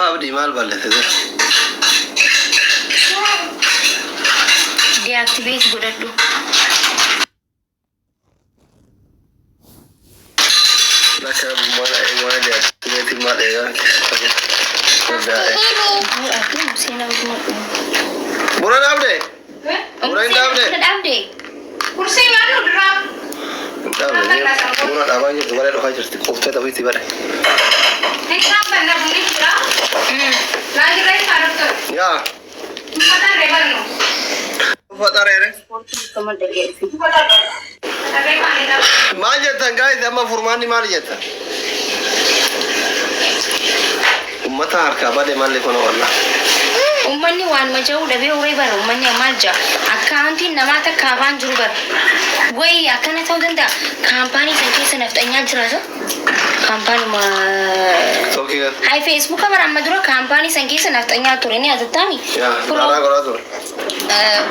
abdi maal balleesse jira. Deactivate godhadhu. Bakka mana deactivate maal eegaa. Buran abde? Buran abde? Kursi mana dulu? Buran abangnya kemarin doa jadi kopi tapi tiba deh. Nekam benar beli kira? Lagi sarap tu. Ya. Fatah rebel no. Fatah rere. Kamu degi. Fatah rebel. Maal jettan guys amma furmaanni maal jettan? Ummata harkaa badee maalli kun wallah. Ummanni waan maja'uu dhabee uree bara ummanni maal ja'a akkaawuntiin namaa takka afaan jiru bara wayi akkana ta'uu danda'a kaampaanii san keessa nafxanyaa jiraata kaampaanuma hai feesbuuka bara amma dura kaampaanii san keessa nafxanyaa ture ni azattaami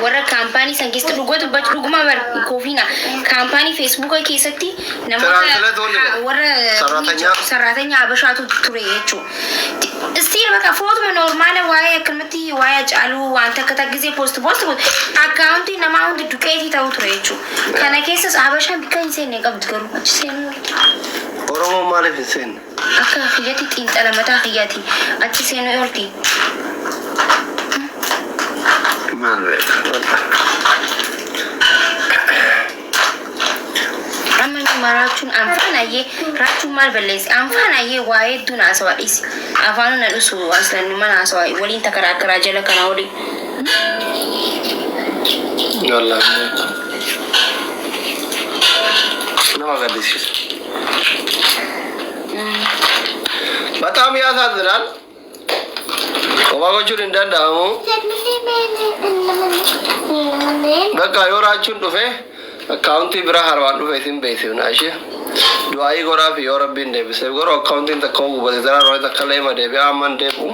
warra kaampaanii san keessa dhuguma bara koofina kaampaanii feesbuuka keessatti namoota warra sarraatanya abashaatu ture jechuu istiin bakka footuma normaala waa'ee akkanumatti waa'ee caaluu wanta akka giዜ post akkaawuntii namaa hundi duqeetii ta'uu ture jechuu kana keessas abashaan bikka hin seenne qabdu garuu achi seenuu Oromoo maaliif hin seenne? Akka kiyyatti xiinxala mataa kiyyaati achi seenuu yorti maal beeka marachuun anfaanaayee rachuun maal balleessi anfaanaayee waa'ee hedduun haasawaadhis afaanuu na dhusu aslan mana haasawaa waliin takaraakaraa jala kana waliin nama gaddisiisa በጣም ያሳዝናል ወባጎቹን እንዳንዳሙ በቃ yorachuun dhufe akkaawuntii bira harwaan dhufe isin beeksifna ishee du'aayii godhaa fi yoo rabbiin deebisee goroo akkaawuntiin takka gubate zaraa rooi takka leema deebi'aa amman deebi'u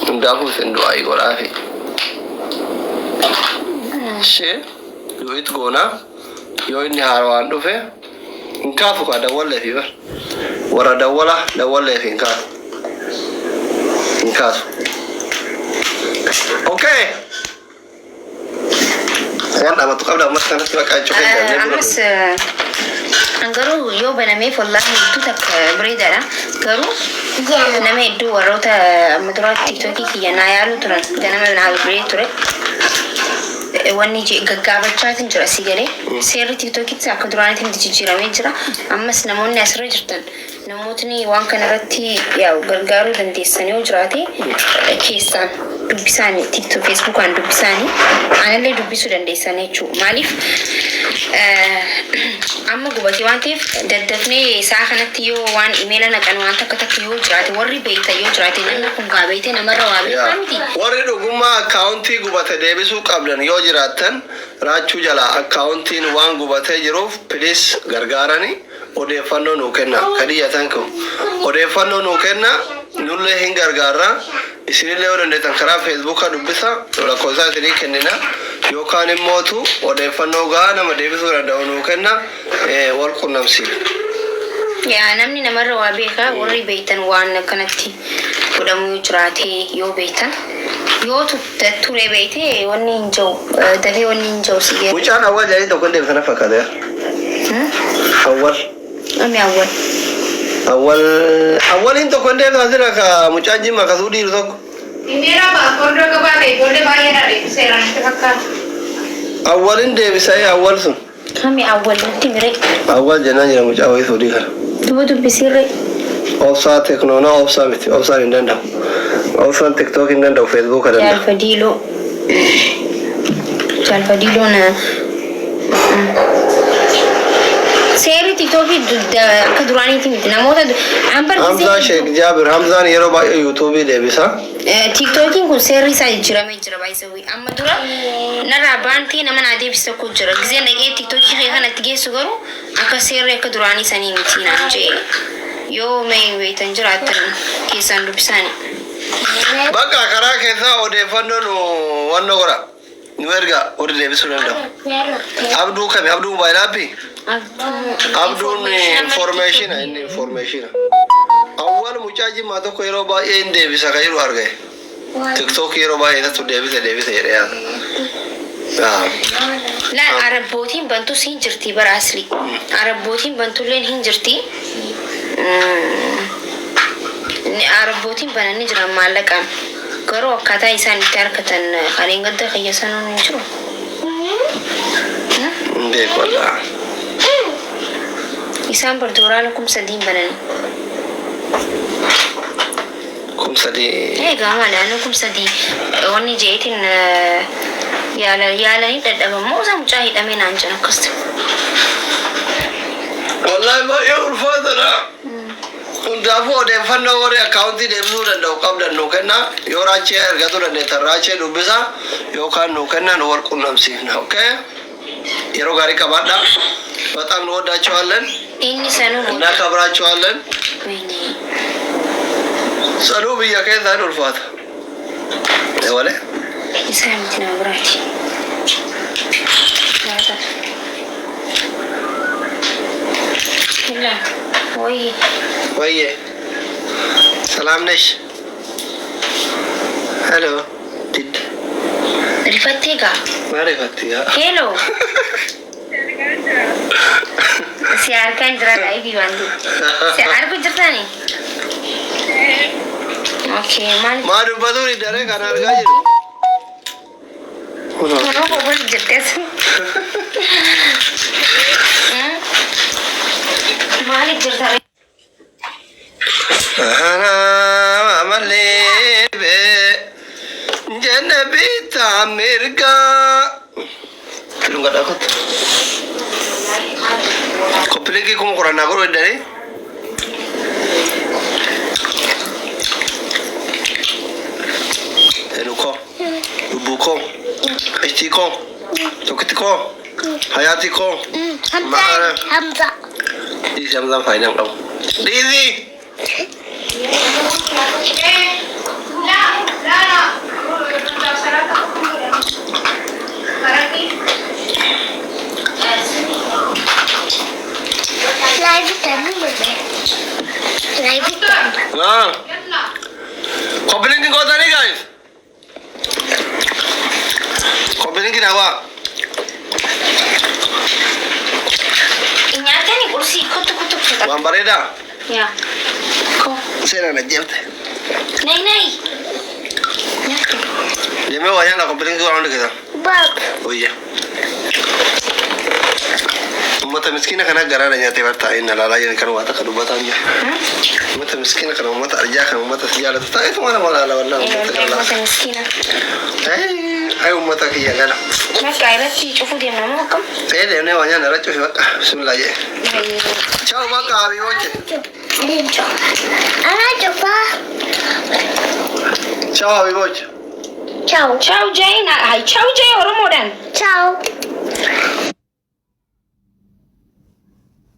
hundaafuu isin du'aayii godhaa fi ishee du'it goonaa yoo inni harwaan dhufe hin kaafu kaa dawwallee fi bar warra dawwallee fi hin kaasu okay Saya tak mahu kau mas karena sebab kacau kan. Amas, anggaru yo baname wallahi itu tak berida lah. Garu, nama itu warota madrasah TikTok kiya nayaru turan. Jangan mana berida turan. Wani je gaggawa chatting jira sigare. Seri TikTok itu aku turan itu dijijira mejira. Amas namun nasra jirtan. Namutni wan kan rati ya gargaru dan desane ujrati kisan. Dubbisani TikTok Facebook kan dubbisani analle dubbisu dandeessanii jechu maaliif amma gubati wantiif daddafnee isaa kanatti yoo waan emaila naqan waan takka yoo jiraate warri beeyta yoo jiraate namni kun gaa beeyte namarra waa beekaa miti warri dhugummaa akkaawuntii gubate deebisuu qabdan yoo jiraattan raachuu jala akkaawuntiin waan gubatee jiruuf piliis gargaaranii odeeffannoo nuu kenna kadiyyatan kun odeeffannoo nuu kenna nullee hin gargaarra isinillee yoo dandeettan karaa feesbuukaa dubbisa lakkoofsa isinii kennina yookaan immootu odeeffannoo gahaa nama deebisuu danda'u nuu kenna wal qunnamsiisa. Yaa namni namarra waa beekaa warri beeytan waan akkanatti godhamuu jiraate yoo beeytan yoo ture beeyte wanni hin jiru dafee wanni hin jiru si geera. Mucaan awwaal jedhanii tokko hin deebisana fakkaata. Awwaal. Ami awwaal. Awwaliin tokko hin deebisana sira ka mucaan jimma kasuu dhiiru tokko. Indira ba kordo kabaate ijoollee baay'eedha deebiseera natti fakkaata. Awwaliin deebisee awwaal sun. Ami awwaal natti mire. Awwaal jennaan jira mucaa wayii soodii kana. Dubbisirre. Obsaa teknoonaa obsaa miti obsaan hin danda'u. Obsaan tiktook hin danda'u feesbuuka danda'a. Jalfadiiloo na. Seeri TikTokii akka duraaniiti miti namoota Hamzaa Sheek Jaabir Hamzaan yeroo baay'ee yuutuubii deebisa. TikTokiin kun seerri isaa jijjiiramee jira baay'isawii amma dura narraa baantii nama naa deebisa tokko jira gisee dhaqee TikTokii kee kanatti geessu garuu akka seerri akka duraanii sanii miti naan jee yoo mee beektan jiraattan keessaan dubbisaanii. Bakka karaa keessaa odeeffannoo nu wannoo godha. Nu erga oduu deebisuu danda'u. Abduu kami abduu mobaayilaappii? Abduun information inni information. Awwal mucaa Gochaa Jimmaa tokko yeroo baay'ee hin deebisa kan jiru arge. TikTok yeroo baay'ee natti deebise jedhee yaada. La Arabbootiin bantu siin jirti bara asli. Arabbootiin bantulleen hin jirti. Arabbootiin bananii jiran maallaqaan. Garuu akkaataa isaan itti harkatan kan hin gadda qiyyasanuun hin jiru. Beekwallaa. Isaan bardooraa kumsadiin bananii. Kumsadii. Egaa malaan kumsadii wanni jeetiin yaalanii dadhabamoo isaa mucaa hidhamee naan jiran akkas ta'e. Wallaahi baay'ee ulfaatadha. Hundaafuu odeeffannoo warri akkaawuntii deebisuu danda'u qabdan nuu kenna. Yoo raachee ergatuu dandeettan raachee dubbisa yookaan nuu kenna nu wal qunnamsiifna. Okay? Yeroo gaarii qabaadha. በጣም እንወዳቸዋለን እናከብራቸዋለን። ጸዱ ብያ ከዛ ዱልፋት ወለ ይሳምት ነው ብራት ወይ ሰላም ነሽ? ሄሎ ዲድ ሪፈቴጋ ማሪፈቴጋ ሄሎ siar kan jira lagi dibantu. Siar ku cerita nih. Oke, mari. Mari baru ni dari kan harga je. Mana kau boleh cerita sih? Mari cerita. Amalebe, jenabi tamirga. Belum ada kot. Kopilegi como corona guru dari. Enuko, Ubuko, Estiko, Tokitiko, Hayatiko, Hamza. Di Hamza phải nằm đâu. Đi đi. Kopilegi kau tadi guys. Kopilegi apa? Inyata nih kursi kutuk. Bambareda. Ya. Kau. Saya nak jemput. Nai. Dia mau ayah nak kopilegi orang dekat. Bab. Oh iya. Ummata miskiina kana garaana nyaatee bartaa inni laalaa kan waata kan dubbatan jira. Ummata miskiina kana ummata arjaa kan ummata jaalatu ta'etu mana malaala walaa ummata miskiina. Ay ummata kiyya gala. Maka irratti cufuu deemna moo akkam? Deemnee waa nyaanna irra cufi bakka bismillah jee. Ciao bakka habii wajje. Ana coba. Ciao habii wajje. Ciao. Ciao Jane. Hai ciao Jane Oromoodhaan. Ciao.